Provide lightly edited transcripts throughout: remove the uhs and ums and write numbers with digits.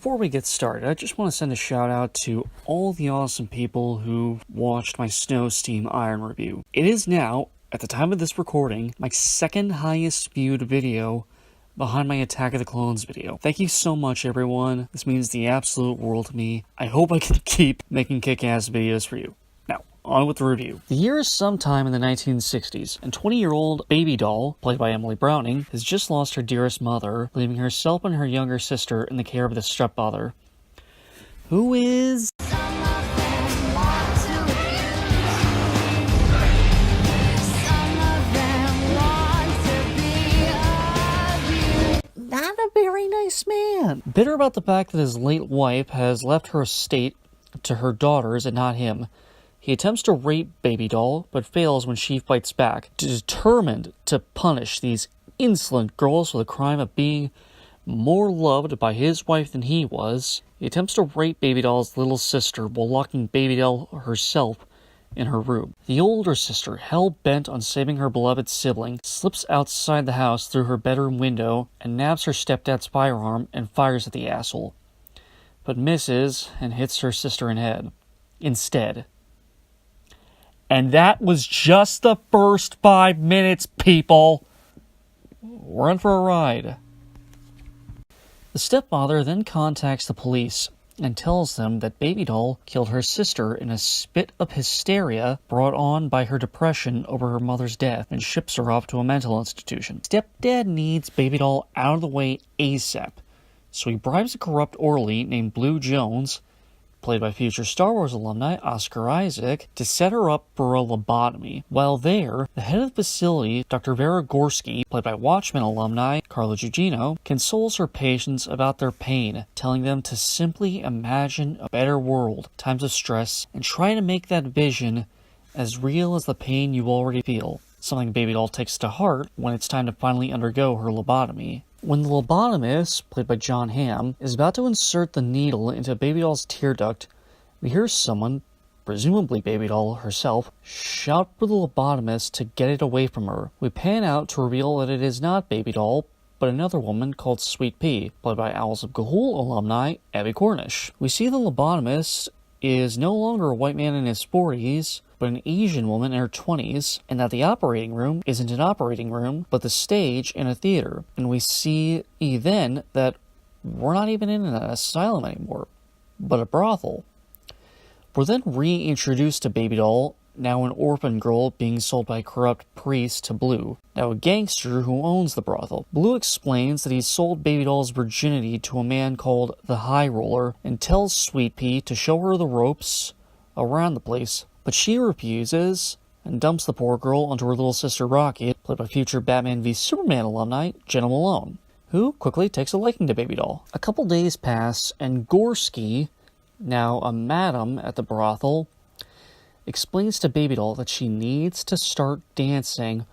Before we get started, I just want to send a shout out to all the awesome people who watched my Snow Steam Iron review. It is now, at the time of this recording, my second highest viewed video behind my Attack of the Clones video. Thank you so much, everyone. This means the absolute world to me. I hope I can keep making kick-ass videos for you. Now, on with the review. The year is sometime in the 1960s, and 20-year-old Baby Doll, played by Emily Browning, has just lost her dearest mother, leaving herself and her younger sister in the care of the stepfather, who is... not a very nice man. Bitter about the fact that his late wife has left her estate to her daughters and not him, he attempts to rape Baby Doll, but fails when she fights back. Determined to punish these insolent girls for the crime of being more loved by his wife than he was, he attempts to rape Baby Doll's little sister while locking Baby Doll herself in her room. The older sister, hell-bent on saving her beloved sibling, slips outside the house through her bedroom window and nabs her stepdad's firearm and fires at the asshole, but misses and hits her sister in the head instead. And that was just the first 5 minutes, people! We're in for a ride. The stepfather then contacts the police and tells them that Baby Doll killed her sister in a fit of hysteria brought on by her depression over her mother's death, and ships her off to a mental institution. Stepdad needs Baby Doll out of the way ASAP, so he bribes a corrupt orderly named Blue Jones, played by future Star Wars alumni Oscar Isaac, to set her up for a lobotomy. While there, the head of the facility, Dr. Vera Gorski, played by Watchmen alumni Carla Gugino, consoles her patients about their pain, telling them to simply imagine a better world, times of stress, and try to make that vision as real as the pain you already feel, something Baby Doll takes to heart when it's time to finally undergo her lobotomy. When the lobotomist, played by John Hamm, is about to insert the needle into Baby Doll's tear duct, we hear someone, presumably Baby Doll herself, shout for the lobotomist to get it away from her. We pan out to reveal that it is not Baby Doll, but another woman called Sweet Pea, played by Owls of Ga'Hoole alumni Abby Cornish. We see the lobotomist is no longer a white man in his 40s, but an Asian woman in her 20s, and that the operating room isn't an operating room, but the stage in a theater. And we see then that we're not even in an asylum anymore, but a brothel. We're then reintroduced to Baby Doll, now an orphan girl being sold by a corrupt priest to Blue, now a gangster who owns the brothel. Blue explains that he's sold Baby Doll's virginity to a man called the High Roller, and tells Sweet Pea to show her the ropes around the place. But she refuses and dumps the poor girl onto her little sister Rocket, played by future Batman v Superman alumni Jenna Malone, who quickly takes a liking to Baby Doll. A couple days pass, and Gorski, now a madam at the brothel, explains to Baby Doll that she needs to start dancing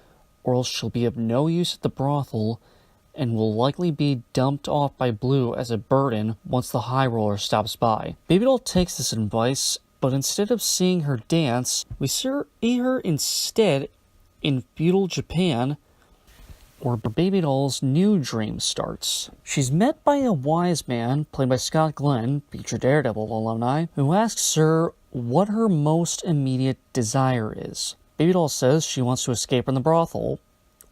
or else she'll be of no use at the brothel and will likely be dumped off by Blue as a burden once the High Roller stops by. Baby Doll takes this advice, but instead of seeing her dance, we see her instead in feudal Japan, where Baby Doll's new dream starts. She's met by a wise man, played by Scott Glenn, future Daredevil alumni, who asks her what her most immediate desire is. Baby Doll says she wants to escape from the brothel,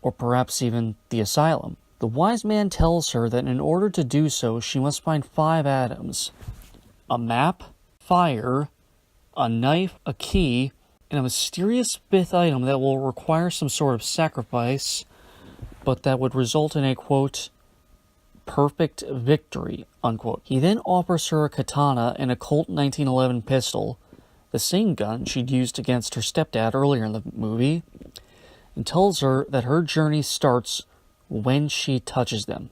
or perhaps even the asylum. The wise man tells her that in order to do so, she must find 5 items: a map, fire, a knife, a key, and a mysterious 5th item that will require some sort of sacrifice, but that would result in a, quote, perfect victory, unquote. He then offers her a katana and a Colt 1911 pistol, the same gun she'd used against her stepdad earlier in the movie, and tells her that her journey starts when she touches them.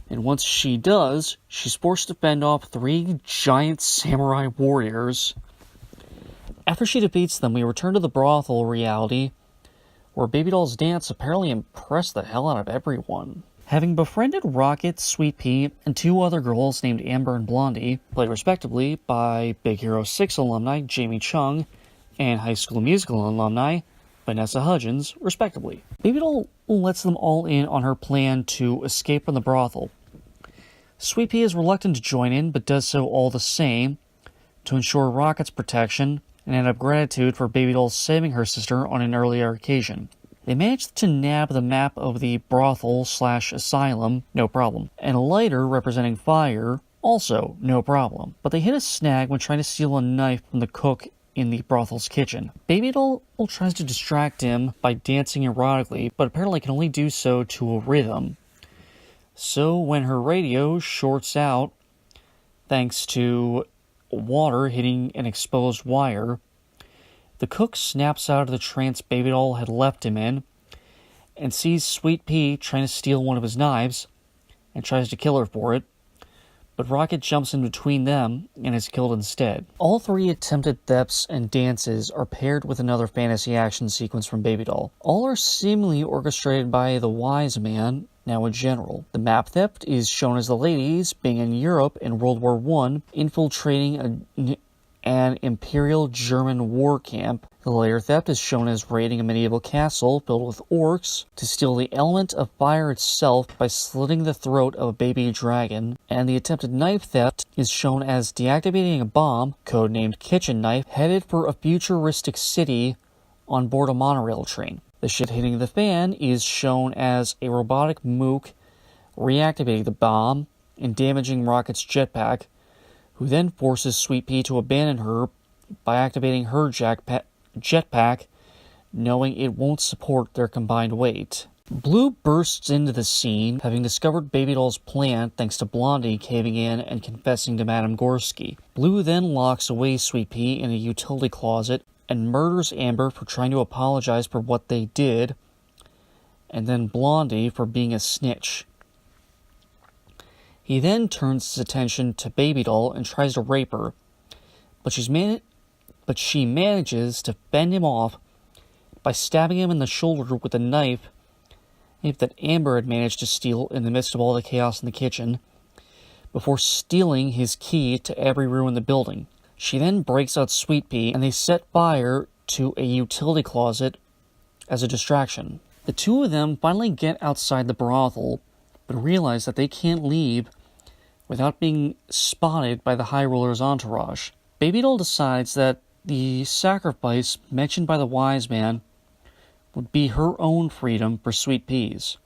And once she does, she's forced to fend off 3 giant samurai warriors. After she defeats them, we return to the brothel reality, where Baby Doll's dance apparently impressed the hell out of everyone. Having befriended Rocket, Sweet Pea, and 2 other girls named Amber and Blondie, played respectively by Big Hero 6 alumni Jamie Chung and High School Musical alumni Vanessa Hudgens, respectively, Baby Doll lets them all in on her plan to escape from the brothel. Sweet Pea is reluctant to join in, but does so all the same to ensure Rocket's protection and out of gratitude for Baby Doll saving her sister on an earlier occasion. They managed to nab the map of the brothel/asylum, no problem, and a lighter representing fire, also no problem. But they hit a snag when trying to steal a knife from the cook in the brothel's kitchen. Baby Doll tries to distract him by dancing erotically, but apparently can only do so to a rhythm. So when her radio shorts out, thanks to water hitting an exposed wire, the cook snaps out of the trance Baby Doll had left him in and sees Sweet Pea trying to steal one of his knives and tries to kill her for it, but Rocket jumps in between them and is killed instead. All three attempted thefts and dances are paired with another fantasy action sequence from Baby Doll. All are seemingly orchestrated by the Wise Man, now a general. The map theft is shown as the ladies being in Europe in World War I, infiltrating an Imperial German war camp. The later theft is shown as raiding a medieval castle filled with orcs to steal the element of fire itself by slitting the throat of a baby dragon, and the attempted knife theft is shown as deactivating a bomb, codenamed Kitchen Knife, headed for a futuristic city on board a monorail train. The shit hitting the fan is shown as a robotic mook reactivating the bomb and damaging Rocket's jetpack, who then forces Sweet Pea to abandon her by activating her jetpack, knowing it won't support their combined weight. Blue bursts into the scene, having discovered Baby Doll's plan thanks to Blondie caving in and confessing to Madame Gorski. Blue then locks away Sweet Pea in a utility closet and murders Amber for trying to apologize for what they did, and then Blondie for being a snitch. He then turns his attention to Baby Doll and tries to rape her, but she manages to fend him off by stabbing him in the shoulder with a knife that Amber had managed to steal in the midst of all the chaos in the kitchen, before stealing his key to every room in the building. She then breaks out Sweet Pea, and they set fire to a utility closet as a distraction. The two of them finally get outside the brothel, but realize that they can't leave without being spotted by the High Roller's entourage. Baby Doll decides that the sacrifice mentioned by the Wise Man would be her own freedom for Sweet Pea's.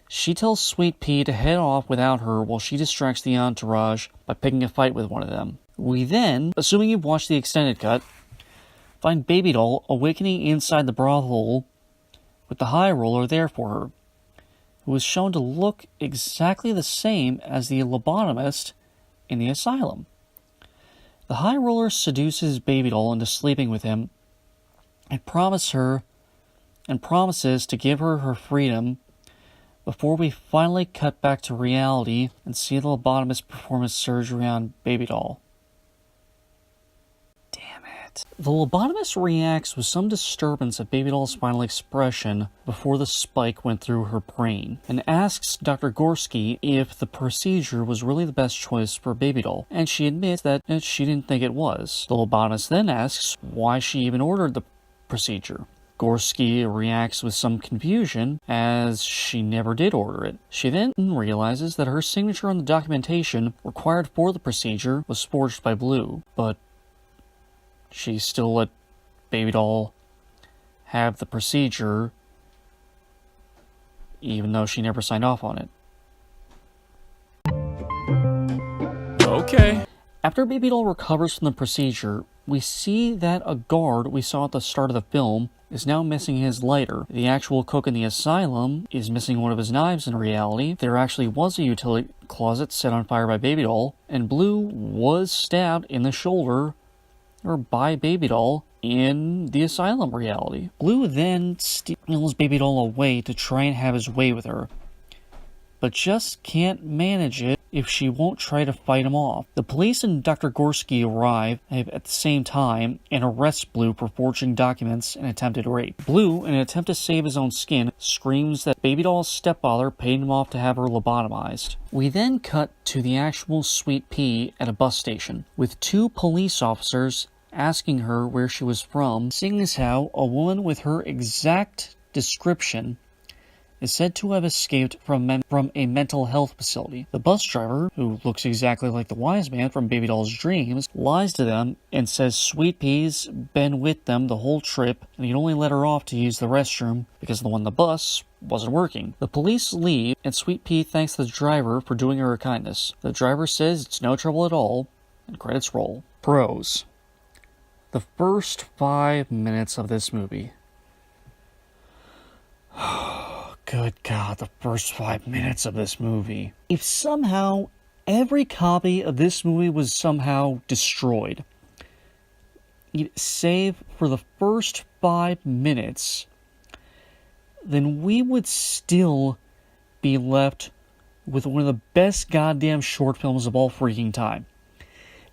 She tells Sweet Pea to head off without her while she distracts the entourage by picking a fight with one of them. We then, assuming you've watched the extended cut, find Baby Doll awakening inside the brothel with the High Roller there for her, who is shown to look exactly the same as the lobotomist in the asylum. The High Roller seduces Baby Doll into sleeping with him and promises to give her her freedom before we finally cut back to reality and see the lobotomist perform his surgery on Baby Doll. The lobotomist reacts with some disturbance at Baby Doll's final expression before the spike went through her brain, and asks Dr. Gorski if the procedure was really the best choice for Baby Doll, and she admits that she didn't think it was. The lobotomist then asks why she even ordered the procedure. Gorski reacts with some confusion, as she never did order it. She then realizes that her signature on the documentation required for the procedure was forged by Blue, but she still let Baby Doll have the procedure, even though she never signed off on it. Okay. After Baby Doll recovers from the procedure, we see that a guard we saw at the start of the film is now missing his lighter. The actual cook in the asylum is missing one of his knives in reality. There actually was a utility closet set on fire by Baby Doll, and Blue was stabbed in the shoulder by Baby Doll in the asylum reality. Blue then steals Baby Doll away to try and have his way with her, but just can't manage it if she won't try to fight him off. The police and Dr. Gorski arrive at the same time and arrest Blue for forging documents and attempted rape. Blue, in an attempt to save his own skin, screams that Baby Doll's stepfather paid him off to have her lobotomized. We then cut to the actual Sweet Pea at a bus station, with two police officers asking her where she was from, seeing as how a woman with her exact description is said to have escaped from a mental health facility. The bus driver, who looks exactly like the wise man from Baby Doll's dreams, lies to them and says Sweet Pea's been with them the whole trip and he'd only let her off to use the restroom because the one on the bus wasn't working. The police leave and Sweet Pea thanks the driver for doing her a kindness. The driver says it's no trouble at all, and credits roll. Pros. The first 5 minutes of this movie. Good God, the first 5 minutes of this movie. If somehow every copy of this movie was somehow destroyed, save for the first 5 minutes, then we would still be left with one of the best goddamn short films of all freaking time.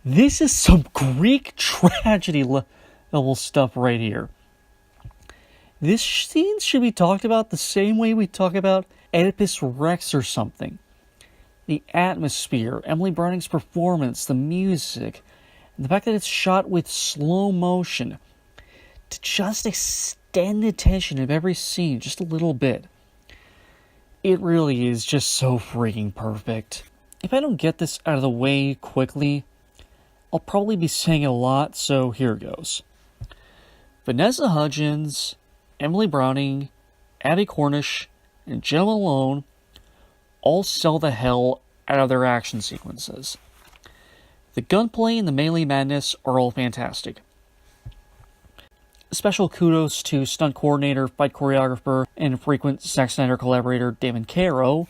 This is some Greek tragedy level stuff right here. This scene should be talked about the same way we talk about Oedipus Rex or something. The atmosphere, Emily Browning's performance, the music, and the fact that it's shot with slow motion to just extend the tension of every scene just a little bit. It really is just so freaking perfect. If I don't get this out of the way quickly, I'll probably be saying it a lot, so here goes. Vanessa Hudgens, Emily Browning, Abby Cornish, and Jenna Malone all sell the hell out of their action sequences. The gunplay and the melee madness are all fantastic. Special kudos to stunt coordinator, fight choreographer, and frequent Zack Snyder collaborator David Caro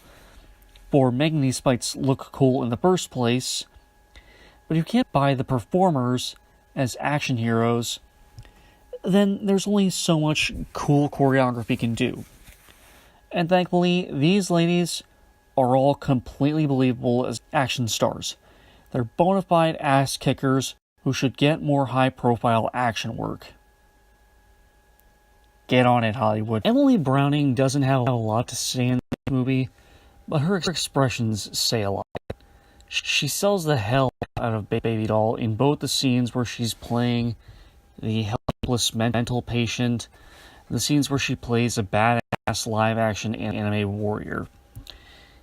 for making these fights look cool in the first place. But if you can't buy the performers as action heroes, then there's only so much cool choreography can do. And thankfully, these ladies are all completely believable as action stars. They're bona fide ass kickers who should get more high-profile action work. Get on it, Hollywood. Emily Browning doesn't have a lot to say in this movie, but her expressions say a lot. She sells the hell out of Baby Doll in both the scenes where she's playing the helpless mental patient, and the scenes where she plays a badass live-action anime warrior.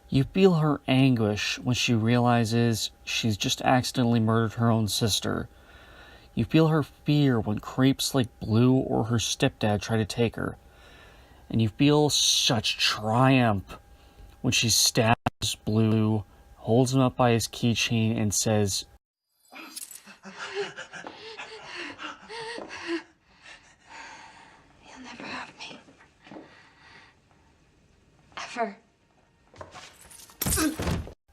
You feel her anguish when she realizes she's just accidentally murdered her own sister. You feel her fear when creeps like Blue or her stepdad try to take her. And you feel such triumph when she stabs Blue, holds him up by his keychain, and says, "You'll never have me. Ever."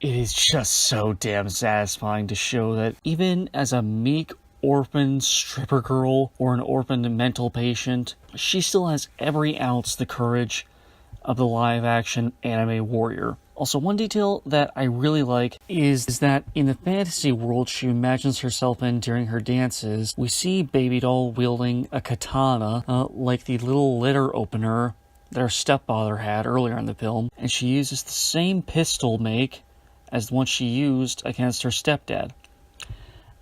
It is just so damn satisfying to show that even as a meek orphan stripper girl or an orphaned mental patient, she still has every ounce the courage of the live-action anime warrior. Also, one detail that I really like is that in the fantasy world she imagines herself in during her dances, we see Baby Doll wielding a katana, like the little letter opener that her stepfather had earlier in the film, and she uses the same pistol make as the one she used against her stepdad.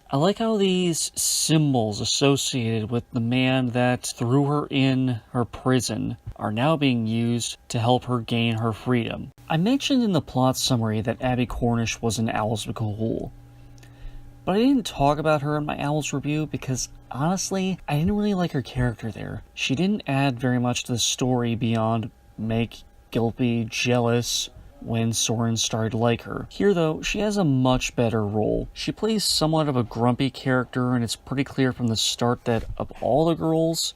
I like how these symbols associated with the man that threw her in her prison are now being used to help her gain her freedom. I mentioned in the plot summary that Abby Cornish was in Owl's Cahool, but I didn't talk about her in my Owl's review because, honestly, I didn't really like her character there. She didn't add very much to the story beyond make Gilby jealous when Soren started to like her. Here, though, she has a much better role. She plays somewhat of a grumpy character, and it's pretty clear from the start that of all the girls,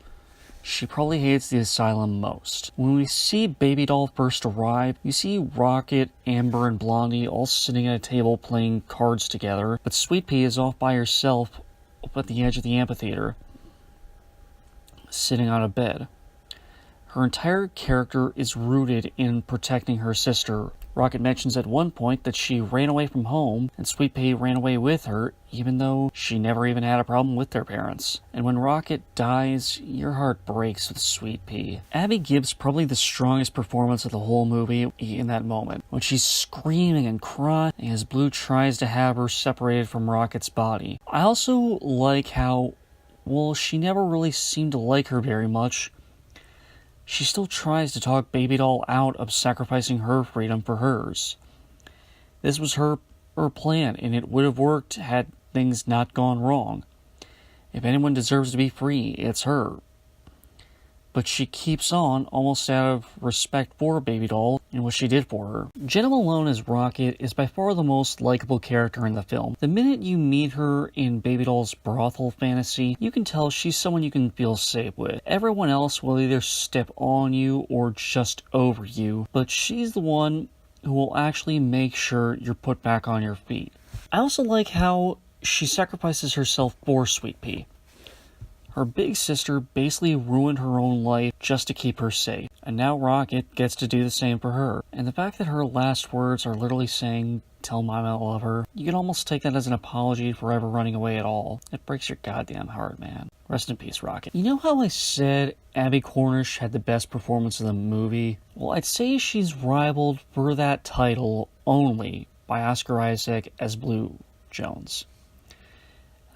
she probably hates the asylum most. When we see Baby Doll first arrive, you see Rocket, Amber, and Blondie all sitting at a table playing cards together, but Sweet Pea is off by herself up at the edge of the amphitheater, sitting on a bed. Her entire character is rooted in protecting her sister. Rocket mentions at one point that she ran away from home, and Sweet Pea ran away with her, even though she never even had a problem with their parents. And when Rocket dies, your heart breaks with Sweet Pea. Abby gives probably the strongest performance of the whole movie in that moment, when she's screaming and crying as Blue tries to have her separated from Rocket's body. I also like how, well, she never really seemed to like her very much. she still tries to talk Baby Doll out of sacrificing her freedom for hers. This was her plan, and it would have worked had things not gone wrong. If anyone deserves to be free, it's her. But she keeps on, almost out of respect for Baby Doll and what she did for her. Jenna Malone as Rocket is by far the most likable character in the film. The minute you meet her in Baby Doll's brothel fantasy, you can tell she's someone you can feel safe with. Everyone else will either step on you or just over you, but she's the one who will actually make sure you're put back on your feet. I also like how she sacrifices herself for Sweet Pea. Her big sister basically ruined her own life just to keep her safe, and now Rocket gets to do the same for her. And the fact that her last words are literally saying, "Tell Mom I love her," you can almost take that as an apology for ever running away at all. It breaks your goddamn heart, man. Rest in peace, Rocket. You know how I said Abby Cornish had the best performance in the movie? Well, I'd say she's rivaled for that title only by Oscar Isaac as Blue Jones.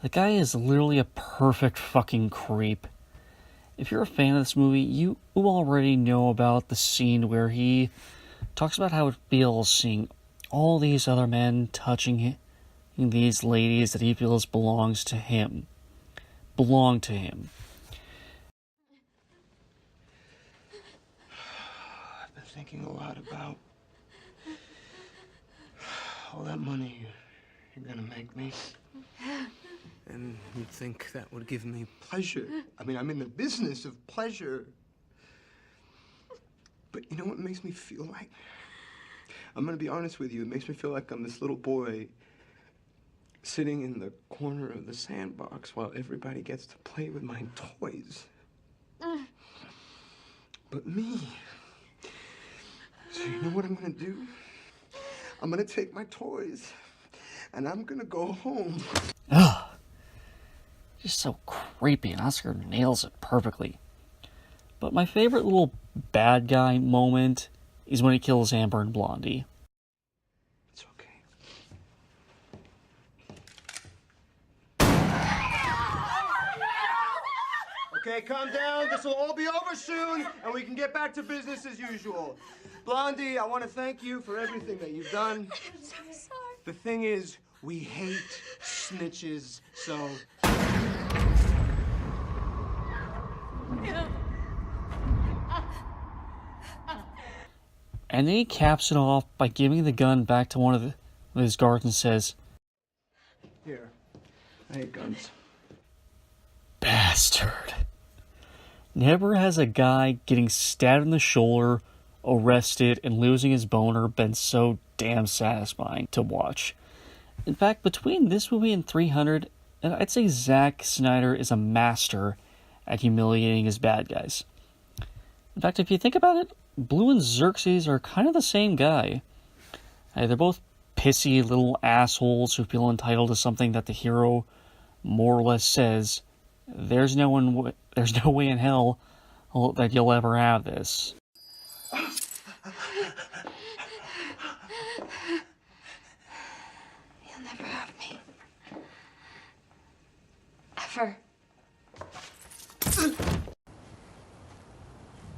The guy is literally a perfect fucking creep. If you're a fan of this movie, you already know about the scene where he talks about how it feels seeing all these other men touching these ladies that he feels belong to him. I've been thinking a lot about all that money you're gonna make me. And you'd think that would give me pleasure. I mean, I'm in the business of pleasure. But you know what it makes me feel like? I'm gonna be honest with you. It makes me feel like I'm this little boy sitting in the corner of the sandbox while everybody gets to play with my toys. But me. So you know what I'm gonna do? I'm gonna take my toys and I'm gonna go home. Ugh. Just so creepy, and Oscar nails it perfectly. But my favorite little bad guy moment is when he kills Amber and Blondie. It's okay. Okay, calm down. This will all be over soon, and we can get back to business as usual. Blondie, I want to thank you for everything that you've done. I'm so sorry. The thing is, we hate snitches, so... And then he caps it off by giving the gun back to one of his guards and says, Here, I hate guns. Bastard. Never has a guy getting stabbed in the shoulder, arrested, and losing his boner been so damn satisfying to watch. In fact, between this movie and 300, I'd say Zack Snyder is a master at humiliating his bad guys. In fact, if you think about it, Blue and Xerxes are kind of the same guy. They're both pissy little assholes who feel entitled to something that the hero more or less says, there's no way in hell that you'll ever have this. You'll never have me. Ever.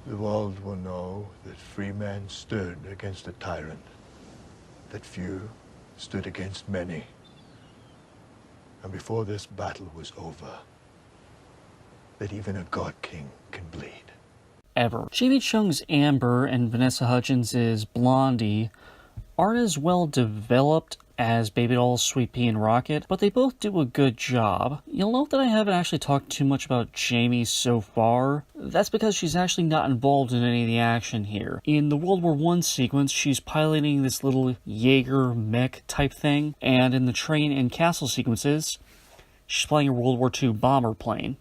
The world will know that free men stood against a tyrant, that few stood against many. And before this battle was over, that even a god king can bleed. Ever. Jamie Chung's Amber and Vanessa Hudgens' Blondie aren't as well developed as Baby Doll's Sweet Pea and Rocket, but they both do a good job. You'll note that I haven't actually talked too much about Jamie so far. That's because she's actually not involved in any of the action here. In the World War I sequence, she's piloting this little Jaeger mech type thing, and in the train and castle sequences, she's flying a World War II bomber plane.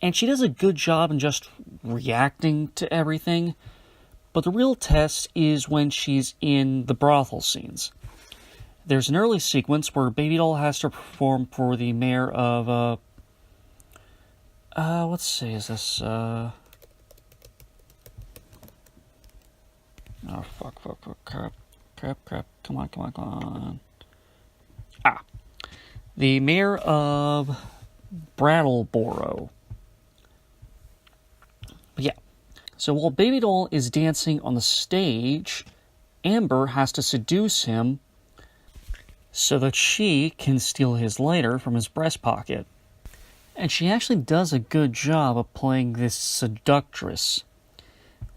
And she does a good job in just reacting to everything, but the real test is when she's in the brothel scenes. There's an early sequence where Baby Doll has to perform for the mayor of, let's see, is this, oh, crap, come on. The mayor of Brattleboro. Yeah, So while Baby Doll is dancing on the stage, Amber has to seduce him so that she can steal his lighter from his breast pocket. And she actually does a good job of playing this seductress,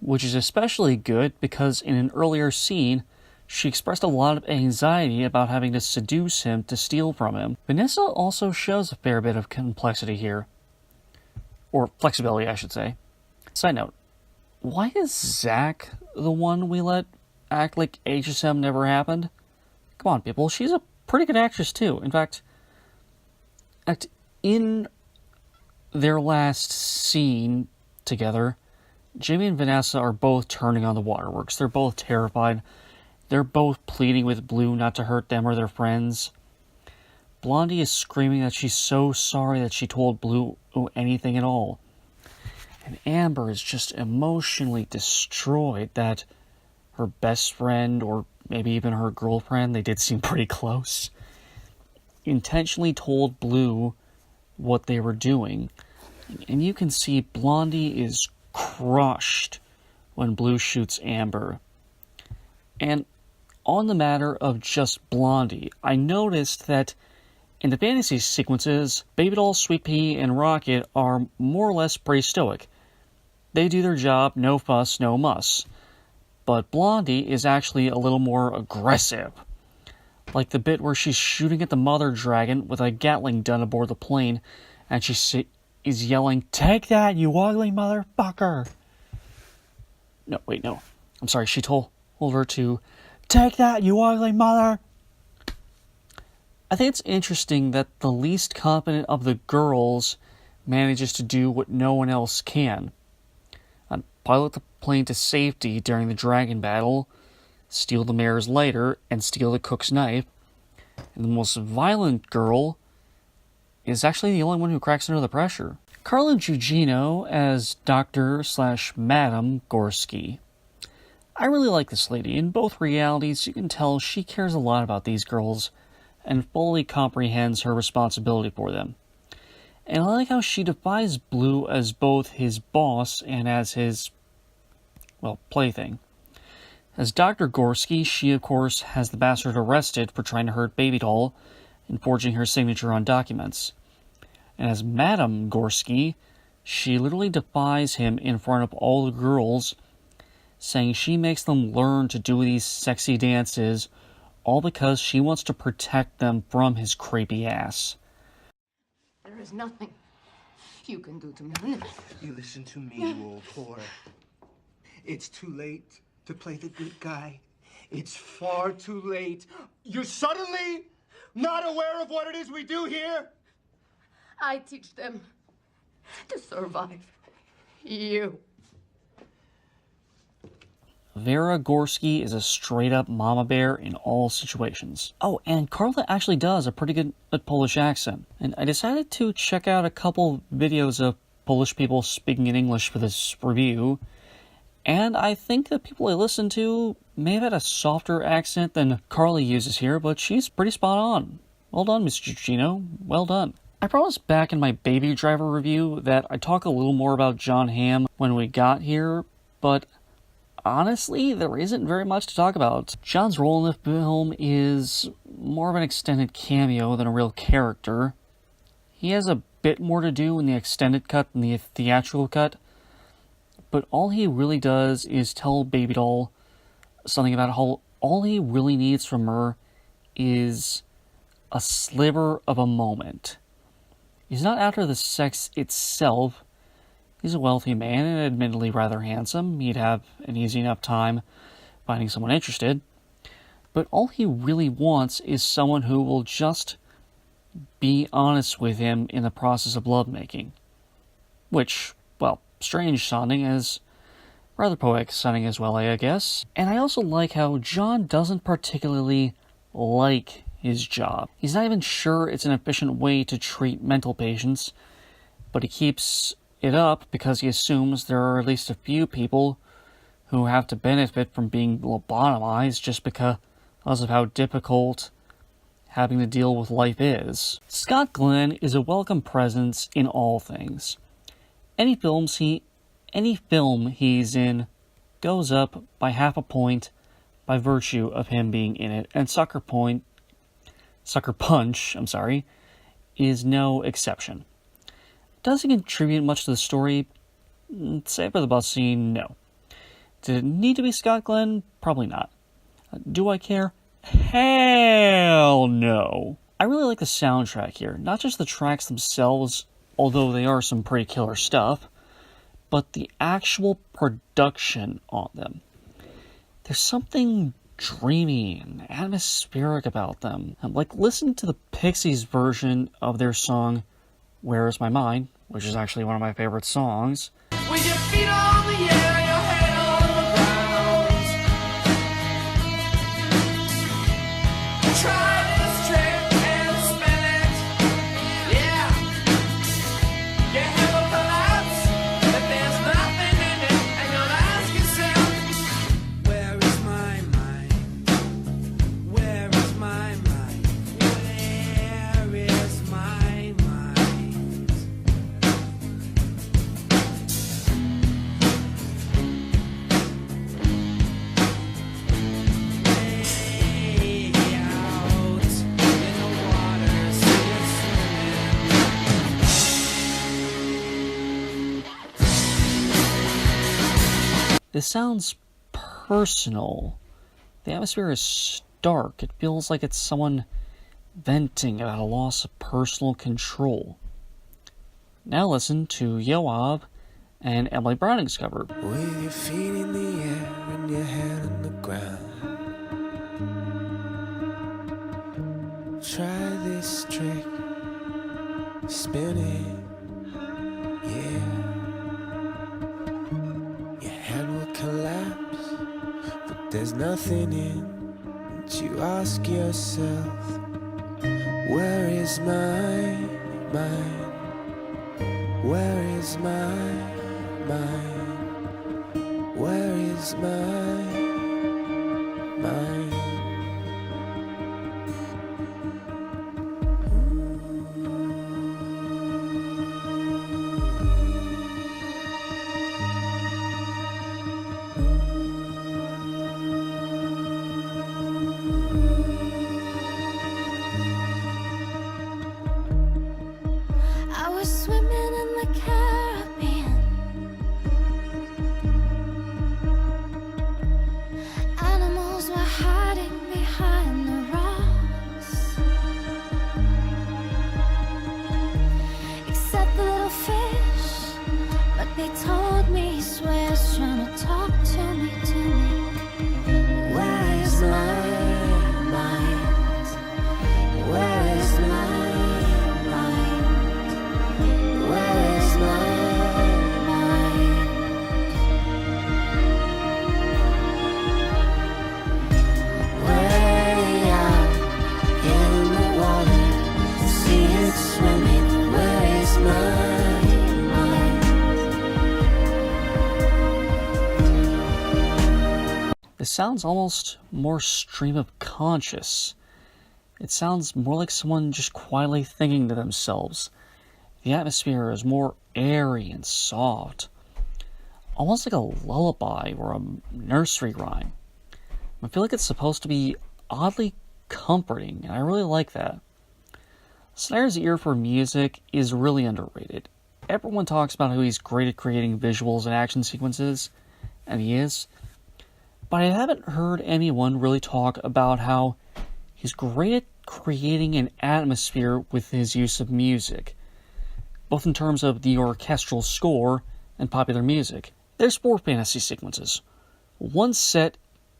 which is especially good because in an earlier scene, she expressed a lot of anxiety about having to seduce him to steal from him. Vanessa also shows a fair bit of complexity here. Or flexibility, I should say. Side note, why is Zack the one we let act like HSM never happened? Come on, people, she's a pretty good actress too. In fact, in their last scene together, Jimmy and Vanessa are both turning on the waterworks. They're both terrified. They're both pleading with Blue not to hurt them or their friends. Blondie is screaming that she's so sorry that she told Blue anything at all. And Amber is just emotionally destroyed that her best friend, or maybe even her girlfriend, they did seem pretty close, intentionally told Blue what they were doing. And you can see Blondie is crushed when Blue shoots Amber. And on the matter of just Blondie, I noticed that in the fantasy sequences, Baby Doll, Sweet Pea, and Rocket are more or less pretty stoic. They do their job, no fuss, no muss. But Blondie is actually a little more aggressive. Like the bit where she's shooting at the mother dragon with a Gatling gun aboard the plane, and she is yelling, "Take that, you ugly motherfucker!" No, wait, no. I'm sorry, she told her to, "Take that, you ugly mother!" I think it's interesting that the least competent of the girls manages to do what no one else can. Pilot the plane to safety during the dragon battle, steal the mayor's lighter, and steal the cook's knife. And the most violent girl is actually the only one who cracks under the pressure. Carla Gugino as Dr./Madam Gorski. I really like this lady. In both realities, you can tell she cares a lot about these girls and fully comprehends her responsibility for them. And I like how she defies Blue as both his boss and as his, well, plaything. As Dr. Gorski, she of course has the bastard arrested for trying to hurt Baby Doll and forging her signature on documents. And as Madame Gorski, she literally defies him in front of all the girls, saying she makes them learn to do these sexy dances all because she wants to protect them from his creepy ass. There is nothing you can do to me. You listen to me, you old whore. It's too late to play the good guy. It's far too late. You're suddenly not aware of what it is we do here? I teach them to survive. You. Vera Gorski is a straight-up mama bear in all situations. Oh, and Carla actually does a pretty good Polish accent. And I decided to check out a couple videos of Polish people speaking in English for this review. And I think the people I listened to may have had a softer accent than Carla uses here, but she's pretty spot on. Well done, Miss Gugino. Well done. I promised back in my Baby Driver review that I'd talk a little more about Jon Hamm when we got here, but honestly, there isn't very much to talk about. John's role in the film is more of an extended cameo than a real character. He has a bit more to do in the extended cut than the theatrical cut, but all he really does is tell Baby Doll something about how all he really needs from her is a sliver of a moment. He's not after the sex itself. He's a wealthy man and admittedly rather handsome. He'd have an easy enough time finding someone interested. But all he really wants is someone who will just be honest with him in the process of lovemaking. Which, well, strange sounding as rather poetic sounding as well, I guess. And I also like how John doesn't particularly like his job. He's not even sure it's an efficient way to treat mental patients, but he keeps it up because he assumes there are at least a few people who have to benefit from being lobotomized just because of how difficult having to deal with life is. Scott Glenn is a welcome presence in all things. Any films he any film he's in goes up by half a point by virtue of him being in it, and Sucker Punch, is no exception. Does he contribute much to the story? Save for the bus scene, no. Did it need to be Scott Glenn? Probably not. Do I care? Hell no. I really like the soundtrack here. Not just the tracks themselves, although they are some pretty killer stuff, but the actual production on them. There's something dreamy and atmospheric about them. Like, listen to the Pixies' version of their song, Where Is My Mind, which is actually one of my favorite songs. With your feet on the air, your head on the ground. Try this trick and spin it. Yeah. Your head will collapse, but there's nothing in it. And you'll ask yourself, where is my mind? Where is my mind? Where is my mind? Way out in the water, see it swimming. This sounds personal. The atmosphere is stark. It feels like it's someone venting about a loss of personal control. Now listen to Yoav and Emily Browning's cover. With your feet in the air and your head on the ground. Try this trick, spin it, yeah. Your head will collapse, but there's nothing in it. You ask yourself, where is my mind? Where is my mind? Where is my mind? I was swimming in the Caribbean. Animals were hiding behind the rocks. Except the little fish, but they told me he swears trying to talk to me, Where is my mind? Where is my mind? Where is my mind? Way out in the water, see it swimming. Where is my mind? It sounds almost more stream of conscious. It sounds more like someone just quietly thinking to themselves. The atmosphere is more airy and soft, almost like a lullaby or a nursery rhyme. I feel like it's supposed to be oddly comforting, and I really like that. Snyder's ear for music is really underrated. Everyone talks about how he's great at creating visuals and action sequences, and he is, but I haven't heard anyone really talk about how he's great at creating an atmosphere with his use of music, both in terms of the orchestral score and popular music. There's 4 fantasy sequences. One set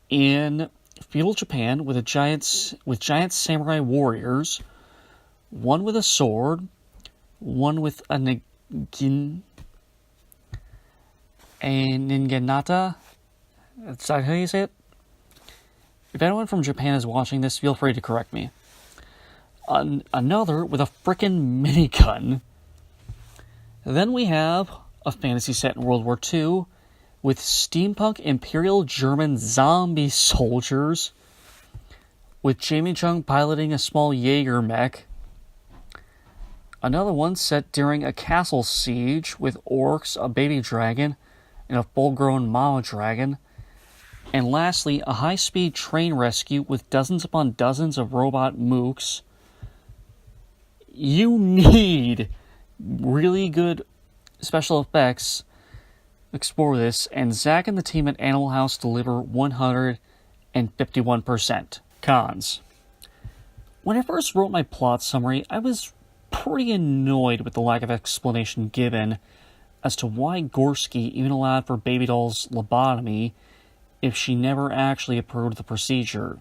in feudal Japan with giant samurai warriors, one with a sword, one with a ninganata. Is that how you say it? If anyone from Japan is watching this, feel free to correct me. Another with a frickin' minigun. Then we have a fantasy set in World War II with steampunk Imperial German zombie soldiers, with Jamie Chung piloting a small Jaeger mech. Another one set during a castle siege with orcs, a baby dragon, and a full-grown mama dragon. And lastly, a high-speed train rescue with dozens upon dozens of robot mooks. You need really good special effects to explore this, and Zack and the team at Animal House deliver 151%. Cons. When I first wrote my plot summary, I was pretty annoyed with the lack of explanation given as to why Gorski even allowed for Baby Doll's lobotomy if she never actually approved the procedure.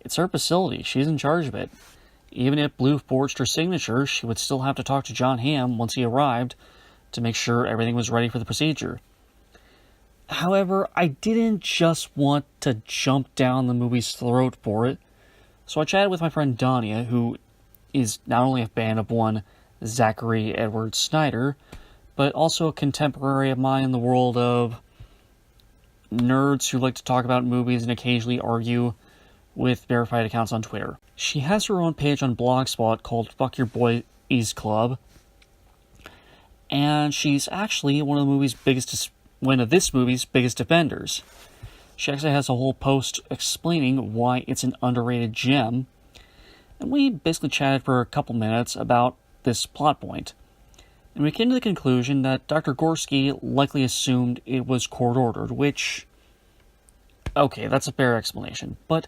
It's her facility, she's in charge of it. Even if Blue forged her signature, she would still have to talk to John Hamm once he arrived to make sure everything was ready for the procedure. However, I didn't just want to jump down the movie's throat for it, so I chatted with my friend Dania, who is not only a fan of one Zachary Edward Snyder, but also a contemporary of mine in the world of nerds who like to talk about movies and occasionally argue with verified accounts on Twitter. She has her own page on Blogspot called Fuck Your Boys Club, and she's actually one of this movie's biggest defenders. She actually has a whole post explaining why it's an underrated gem, and we basically chatted for a couple minutes about this plot point. And we came to the conclusion that Dr. Gorski likely assumed it was court-ordered, which... okay, that's a fair explanation, but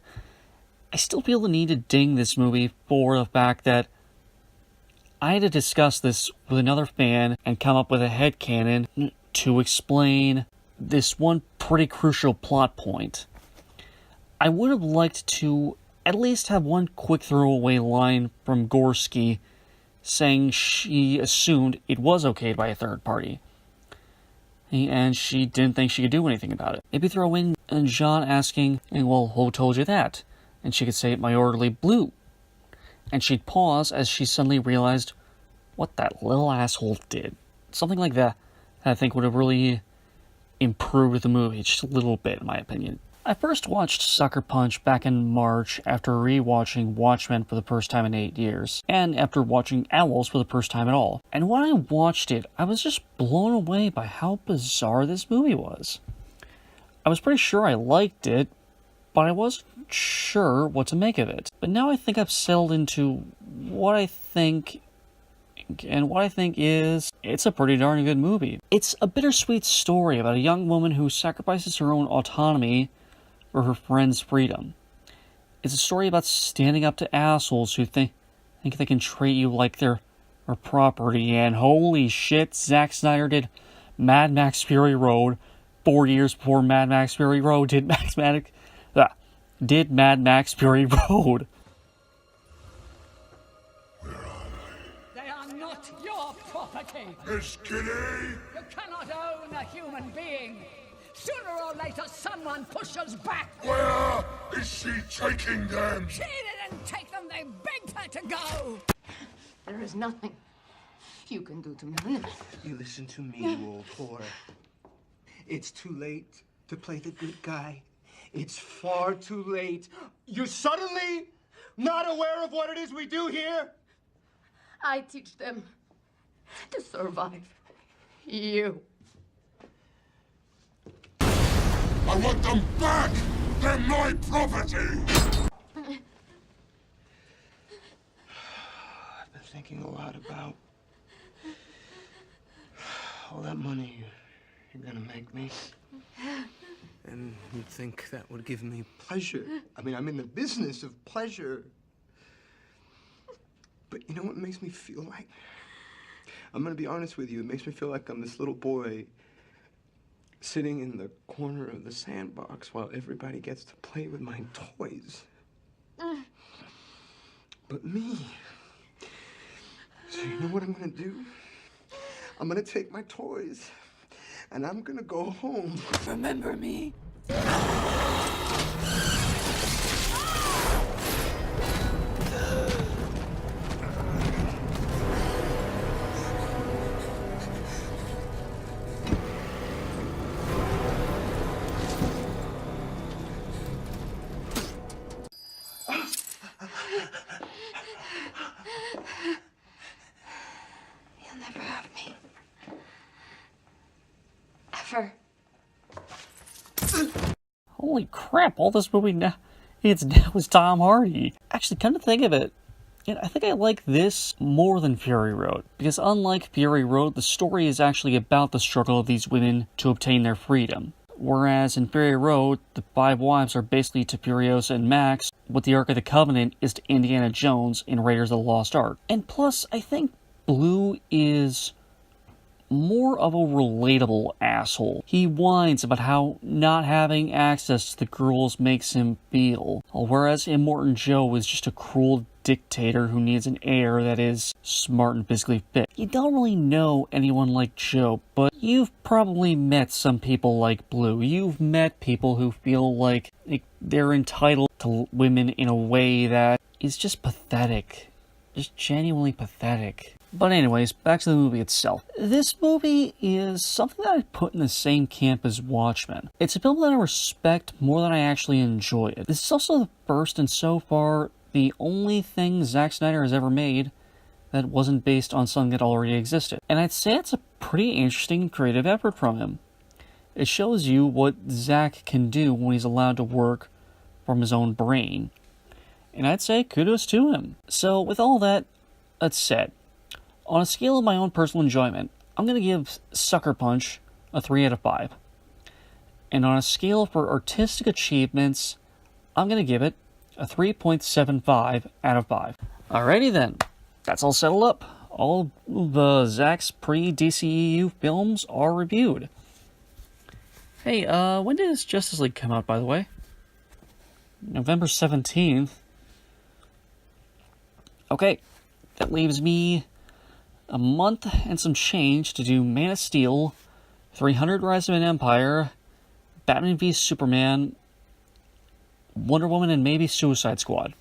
I still feel the need to ding this movie for the fact that I had to discuss this with another fan and come up with a headcanon to explain this one pretty crucial plot point. I would have liked to at least have one quick throwaway line from Gorski saying she assumed it was okayed by a third party, and she didn't think she could do anything about it. Maybe throw in John asking, well, who told you that? And she could say, my orderly Blue. And she'd pause as she suddenly realized what that little asshole did. Something like that I think would have really improved the movie just a little bit, in my opinion. I first watched Sucker Punch back in March after rewatching Watchmen for the first time in 8 years, and after watching Owls for the first time at all. And when I watched it, I was just blown away by how bizarre this movie was. I was pretty sure I liked it, but I wasn't sure what to make of it. But now I think I've settled into what I think, and what I think is, it's a pretty darn good movie. It's a bittersweet story about a young woman who sacrifices her own autonomy for her friend's freedom. It's a story about standing up to assholes who think they can treat you like they're property, and holy shit, Zack Snyder did Mad Max Fury Road 4 years before Mad Max Fury Road did Mad Max Fury Road. They are not your property. Miss Kitty! You cannot own a human being. Sooner or later, someone pushes back. Where is she taking them? She didn't take them. They begged her to go. There is nothing you can do to me. You listen to me, you old whore. It's too late to play the good guy. It's far too late. You're suddenly not aware of what it is we do here? I teach them to survive. You. I want them back! They're my property! I've been thinking a lot about all that money you're gonna make me. And you'd think that would give me pleasure. I mean, I'm in the business of pleasure. But you know what makes me feel like? I'm gonna be honest with you. It makes me feel like I'm this little boy sitting in the corner of the sandbox while everybody gets to play with my toys. But me. So you know what I'm gonna do? I'm gonna take my toys and I'm gonna go home. Remember me? You'll never have me. Ever. holy crap, all this movie now, it's now is Tom Hardy. Actually, come to think of it, I think I like this more than Fury Road, because unlike Fury Road, the story is actually about the struggle of these women to obtain their freedom. Whereas in Fury Road, the 5 wives are basically to Furiosa and Max, what the Ark of the Covenant is to Indiana Jones in Raiders of the Lost Ark. And plus, I think Blue is more of a relatable asshole. He whines about how not having access to the girls makes him feel, whereas Immortan Joe is just a cruel dictator who needs an heir that is smart and physically fit. You don't really know anyone like Joe, but you've probably met some people like Blue. You've met people who feel like they're entitled to women in a way that is just pathetic. Just genuinely pathetic. But anyways, back to the movie itself. This movie is something that I put in the same camp as Watchmen. It's a film that I respect more than I actually enjoy it. This is also the first and so far the only thing Zack Snyder has ever made that wasn't based on something that already existed. And I'd say it's a pretty interesting creative effort from him. It shows you what Zack can do when he's allowed to work from his own brain. And I'd say kudos to him. So with all that said, on a scale of my own personal enjoyment, I'm going to give Sucker Punch a 3 out of 5. And on a scale for artistic achievements, I'm going to give it a 3.75 out of 5. Alrighty then, that's all settled up. All of Zack's pre-DCEU films are reviewed. Hey, when does Justice League come out, by the way? November 17th. Okay, that leaves me a month and some change to do Man of Steel, 300 Rise of an Empire, Batman v Superman, Wonder Woman, and maybe Suicide Squad.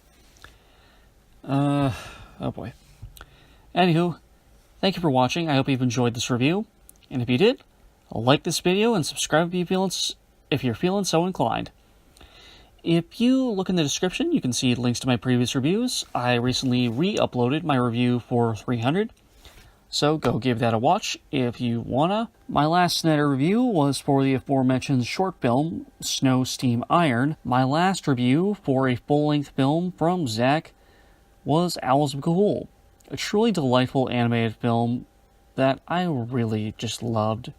Oh boy. Anywho, thank you for watching. I hope you've enjoyed this review. And if you did, like this video and subscribe if you're feeling so inclined. If you look in the description, you can see links to my previous reviews. I recently re-uploaded my review for 300. So go give that a watch if you wanna. My last Snyder review was for the aforementioned short film, Snow, Steam, Iron. My last review for a full-length film from Zack was Owls of Ga'Hoole, a truly delightful animated film that I really just loved.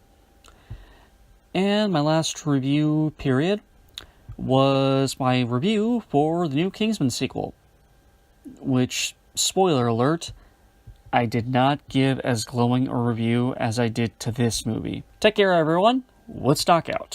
And my last review period was my review for the new Kingsman sequel, which, spoiler alert, I did not give as glowing a review as I did to this movie. Take care, everyone. Woodstock out.